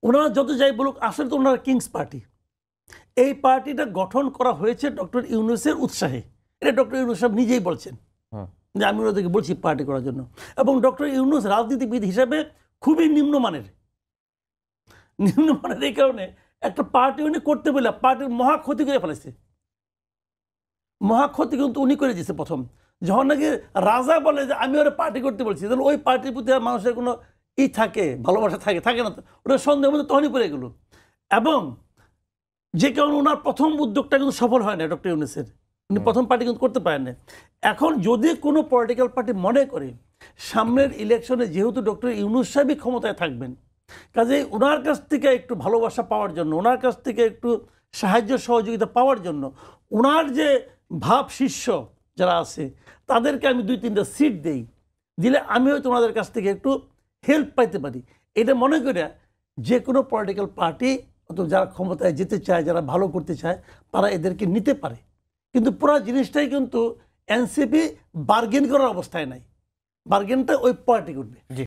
ওনারা যত যাই বলুক আসলে তো ওনারা কিংস পার্টি। এই পার্টিটা গঠন করা হয়েছে ডক্টর ইউনূসের উৎসাহে। এটা ডক্টর ইউনূস সাহেব নিজেই বলছেন যে আমি ওনাদেরকে বলছি পার্টি করার জন্য। এবং ডক্টর ইউনূস রাজনীতিবিদ হিসাবে খুবই নিম্নমানের এই কারণে একটা পার্টি উনি করতে বলে পার্টির মহা ক্ষতি করে ফেলেছে। মহা ক্ষতি কিন্তু উনি করে দিয়েছে। প্রথম যখন নাকি রাজা বলে যে আমি ওরা পার্টি করতে বলছি, তাহলে ওই পার্টির প্রতি আর মানুষের কোনো থাকে, ভালোবাসা থাকে না, ওটা সন্দেহের মধ্যে তখনই পড়ে গেল। এবং যে কারণে ওনার প্রথম উদ্যোগটা কিন্তু সফল হয় না ডক্টর ইউনূসের। উনি প্রথম পার্টি কিন্তু করতে পারেন না। এখন যদি কোনো পলিটিক্যাল পার্টি মনে করে সামনের ইলেকশনে যেহেতু ডক্টর ইউনূস সাহেবই ক্ষমতায় থাকবেন, কাজে ওনার কাছ থেকে একটু ভালোবাসা পাওয়ার জন্য, ওনার কাছ থেকে একটু সাহায্য সহযোগিতা পাওয়ার জন্য, ওনার যে ভাব শিষ্য যারা আছে তাদেরকে আমি 2-3টা সিট দেই, দিলে আমি হয়তো ওনাদের কাছ থেকে একটু হেল্প পাইতে পারি। এটা মনে করে যে কোনো পলিটিক্যাল পার্টি অথবা যারা ক্ষমতায় যেতে চায়, যারা ভালো করতে চায়, তারা এদেরকে নিতে পারে। কিন্তু পুরো জিনিসটাই কিন্তু এনসিপি বার্গেন করার অবস্থায় নাই। বার্গেনটা ওই পার্টি করবে।